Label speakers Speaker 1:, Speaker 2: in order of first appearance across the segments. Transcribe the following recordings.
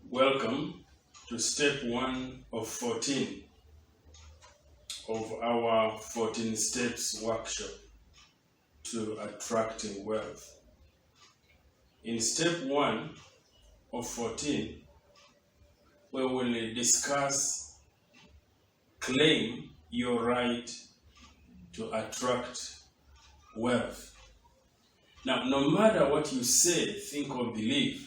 Speaker 1: Welcome to step 1 of 14 of our 14 steps workshop to attracting wealth. In step 1 of 14, we will discuss claim your right to attract wealth. Now, no matter what you say, think, or believe,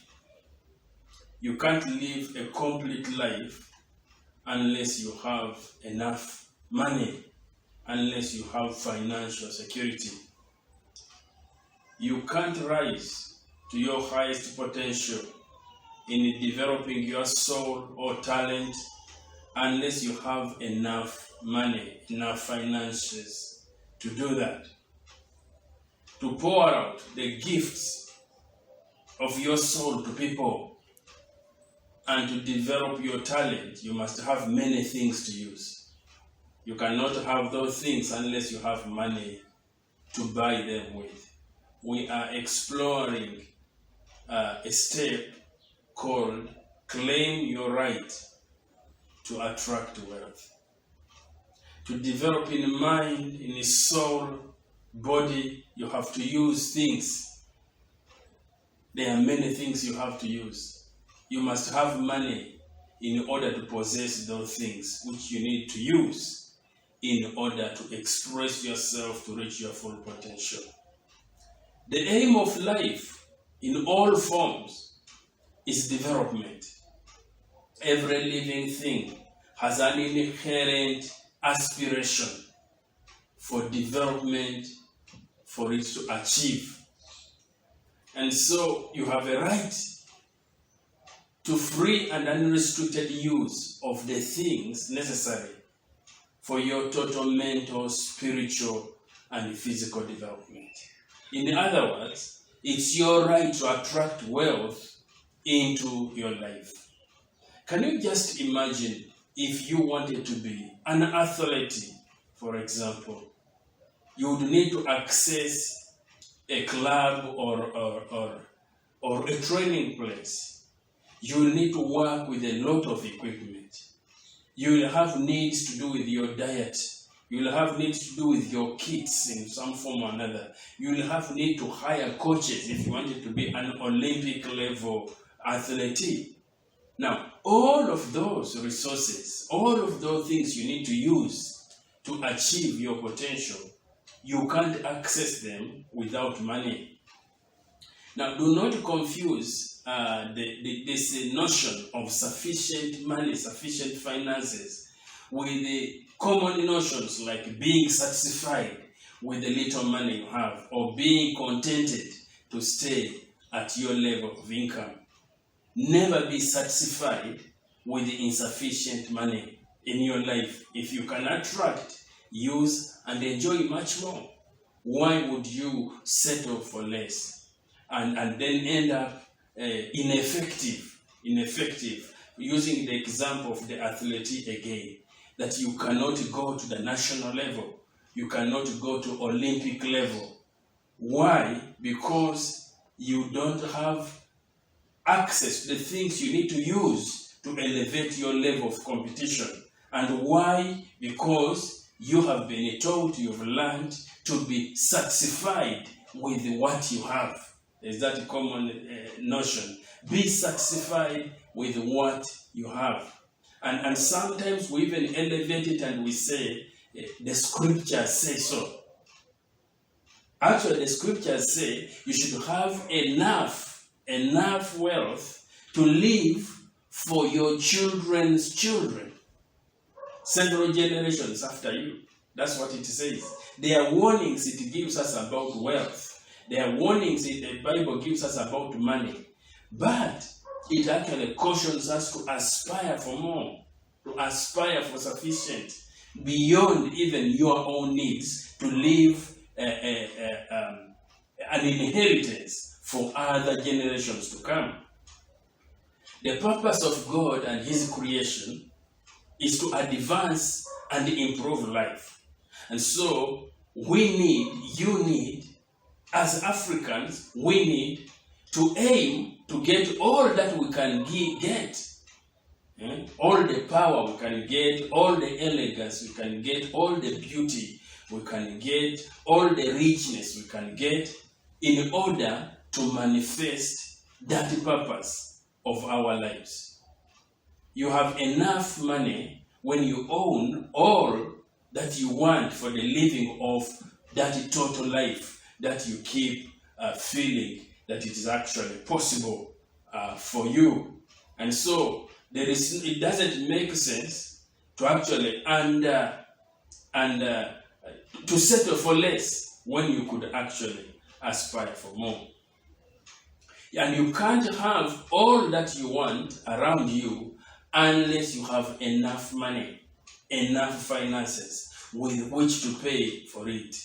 Speaker 1: you can't live a complete life unless you have enough money, unless you have financial security. You can't rise to your highest potential in developing your soul or talent unless you have enough money, enough finances to do that. To pour out the gifts of your soul to people and to develop your talent, you must have many things to use. You cannot have those things unless you have money to buy them with. We are exploring a step called claim your right to attract wealth. To develop in mind, in soul, body, you have to use things. There are many things you have to use. You must have money in order to possess those things which you need to use in order to express yourself to reach your full potential. The aim of life in all forms is development. Every living thing has an inherent aspiration for development, for it to achieve. And so you have a right to free and unrestricted use of the things necessary for your total mental, spiritual, and physical development. In other words, it's your right to attract wealth into your life. Can you just imagine if you wanted to be an athlete, for example? You would need to access a club or a training place. You will need to work with a lot of equipment. You will have needs to do with your diet. You will have needs to do with your kits in some form or another. You will have need to hire coaches if you wanted to be an Olympic level athlete. Now, all of those resources, all of those things you need to use to achieve your potential, you can't access them without money. Now, do not confuse this notion of sufficient money, sufficient finances with the common notions like being satisfied with the little money you have or being contented to stay at your level of income. Never be satisfied with the insufficient money in your life. If you can attract, use, and enjoy much more, why would you settle for less and then end up ineffective, using the example of the athlete again, that you cannot go to the national level, you cannot go to Olympic level. Why? Because you don't have access to the things you need to use to elevate your level of competition. And why? Because you have been taught, you've learned to be satisfied with what you have. Is that a common notion? Be satisfied with what you have. And sometimes we even elevate it and we say, the scriptures say so. Actually, the scriptures say you should have enough wealth to live for your children's children. Several generations after you. That's what it says. There are warnings it gives us about wealth. There are warnings the Bible gives us about money. But it actually cautions us to aspire for more, to aspire for sufficient, beyond even your own needs, to leave an inheritance for other generations to come. The purpose of God and His creation is to advance and improve life. And so you need, as Africans, we need to aim to get all that we can get All the power we can get, all the elegance we can get, all the beauty we can get, all the richness we can get in order to manifest that purpose of our lives. You have enough money when you own all that you want for the living of that total life that you keep feeling that it is actually possible for you. And so it doesn't make sense to actually to settle for less when you could actually aspire for more. And you can't have all that you want around you unless you have enough money, enough finances with which to pay for it.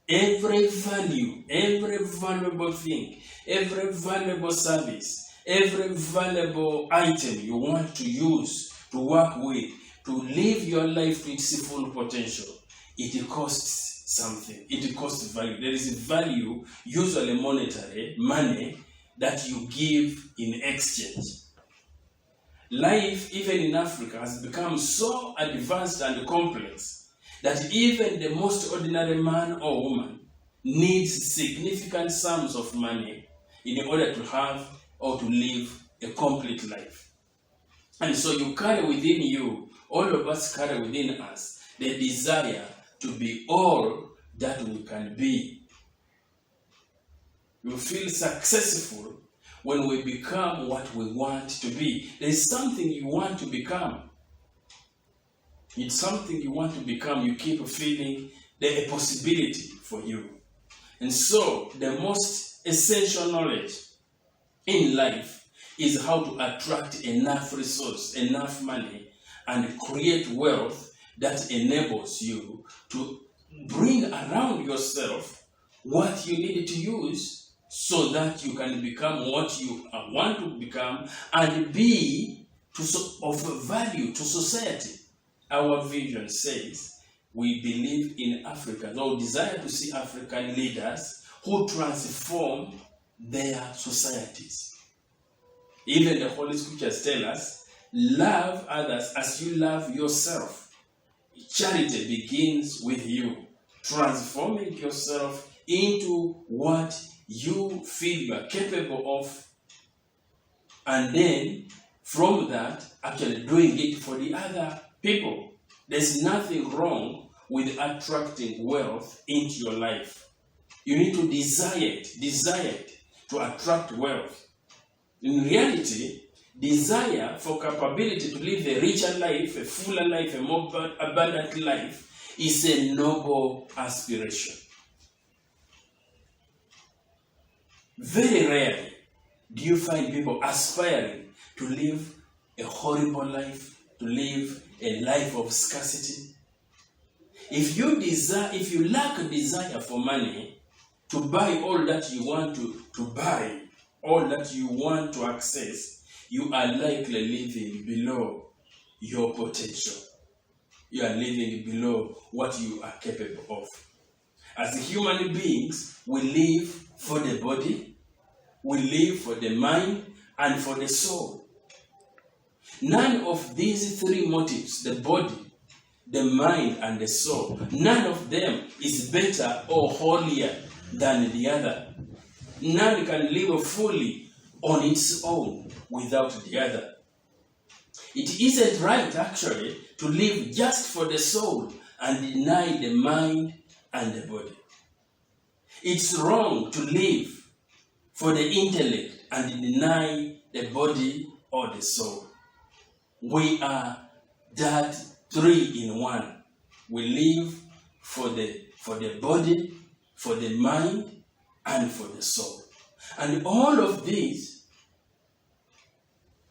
Speaker 1: Every value, every valuable thing, every valuable service, every valuable item you want to use, to work with, to live your life to its full potential, it costs something. It costs value. There is a value, usually monetary, money, that you give in exchange. Life, even in Africa, has become so advanced and complex that even the most ordinary man or woman needs significant sums of money in order to have or to live a complete life. And so you carry within you, all of us carry within us, the desire to be all that we can be. We feel successful when we become what we want to be. There is something you want to become. It's something you want to become. You keep feeling there's a possibility for you. And so the most essential knowledge in life is how to attract enough resource, enough money, and create wealth that enables you to bring around yourself what you need to use so that you can become what you want to become and be of value to society. Our vision says we believe in Africans, or desire to see African leaders who transform their societies. Even the Holy Scriptures tell us, love others as you love yourself. Charity begins with you, transforming yourself into what you feel you are capable of, and then from that, actually doing it for the other people. There's nothing wrong with attracting wealth into your life. You need to desire it to attract wealth. In reality, desire for capability to live a richer life, a fuller life, a more abundant life is a noble aspiration. Very rarely do you find people aspiring to live a horrible life, to live a life of scarcity. If you lack desire for money to buy all that you want to buy, all that you want to access, you are likely living below your potential. You are living below what you are capable of. As human beings, we live for the body, we live for the mind, and for the soul. None of these three motives, the body, the mind, and the soul, none of them is better or holier than the other. None can live fully on its own without the other. It isn't right, actually, to live just for the soul and deny the mind and the body. It's wrong to live for the intellect and deny the body or the soul. We are that three in one. We live for the body, for the mind, and for the soul. And all of these,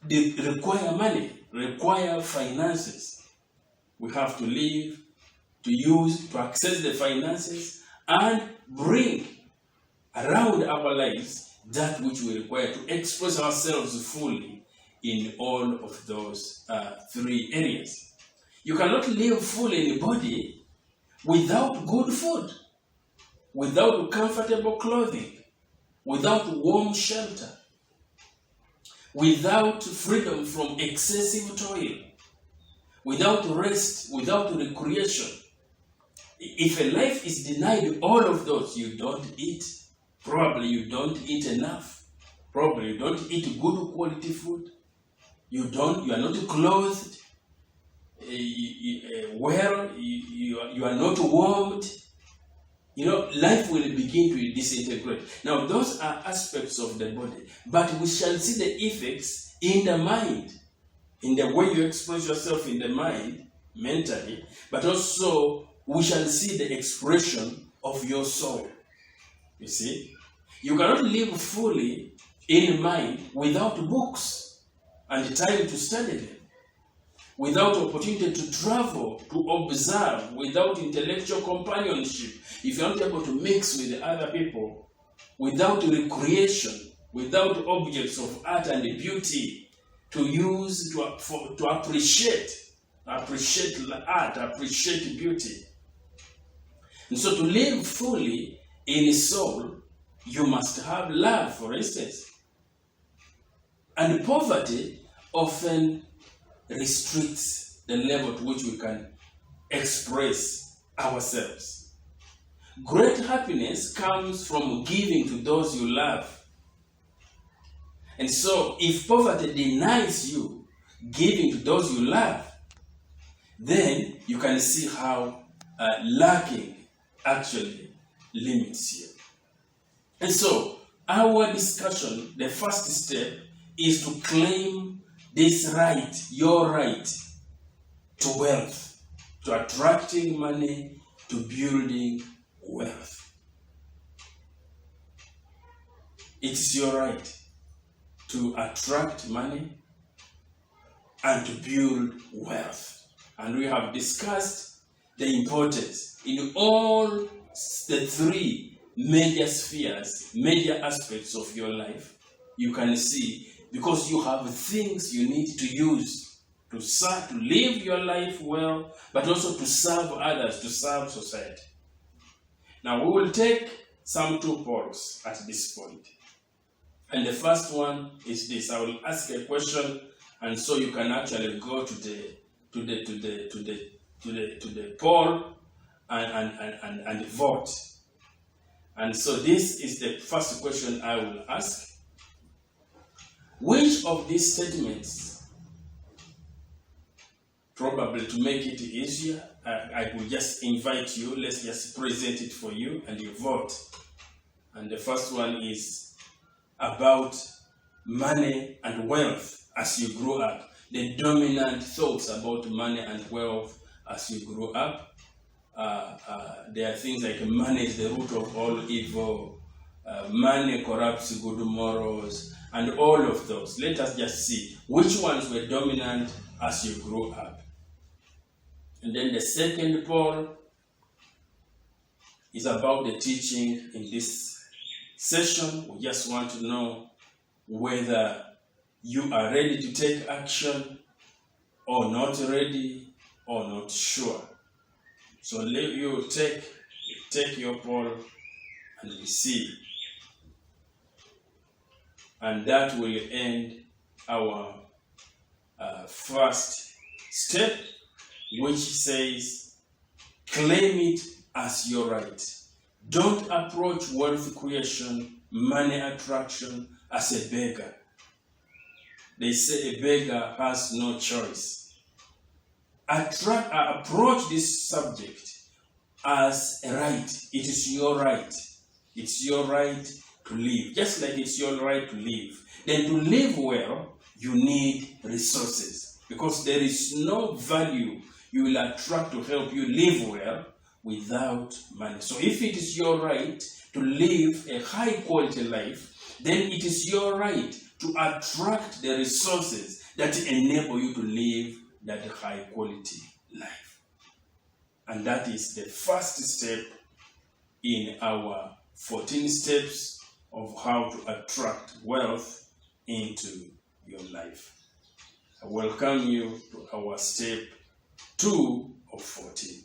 Speaker 1: they require money, require finances. We have to live, to access the finances, and bring around our lives that which we require to express ourselves fully in all of those three areas. You cannot live fully in the body without good food, without comfortable clothing, without warm shelter. without freedom from excessive toil, without rest, without recreation. If a life is denied all of those, you don't eat. Probably you don't eat enough. Probably you don't eat good quality food. You are not clothed well. You are not warmed. Life will begin to disintegrate. Now, those are aspects of the body, but we shall see the effects in the mind, in the way you express yourself in the mind, mentally, but also we shall see the expression of your soul. You see, you cannot live fully in mind without books and time to study them, without opportunity to travel, to observe, without intellectual companionship, if you're not able to mix with other people, without recreation, without objects of art and beauty to use to appreciate art, appreciate beauty. And so to live fully in soul, you must have love, for instance. And poverty often restricts the level to which we can express ourselves. Great happiness comes from giving to those you love. And so if poverty denies you giving to those you love, then you can see how lacking actually limits you. And so our discussion, the first step, is to claim this right, your right to wealth, to attracting money, to building wealth. It's your right to attract money and to build wealth. And we have discussed the importance in all the three major spheres, major aspects of your life. You can see, because you have things you need to use to serve, to live your life well, but also to serve others, to serve society. Now we will take some 2 polls at this point. And the first one is this. I will ask a question, and so you can actually go to the poll and vote. And so this is the first question I will ask. Which of these statements, probably to make it easier, I will just invite you, let's just present it for you and you vote. And the first one is about money and wealth as you grow up. The dominant thoughts about money and wealth as you grow up. There are things like money is the root of all evil, money corrupts good morals, and all of those. Let us just see which ones were dominant as you grew up. And then the second poll is about the teaching in this session. We just want to know whether you are ready to take action or not ready or not sure. So let you take your poll and we see. And that will end our first step, which says, claim it as your right. Don't approach wealth creation, money attraction as a beggar. They say a beggar has no choice. Approach this subject as a right. It is your right. It's your right to live, just like it's your right to live. Then to live well, you need resources, because there is no value you will attract to help you live well without money. So if it is your right to live a high quality life, then it is your right to attract the resources that enable you to live that high quality life. And that is the first step in our 14 steps of how to attract wealth into your life. I welcome you to our step 2 of 14.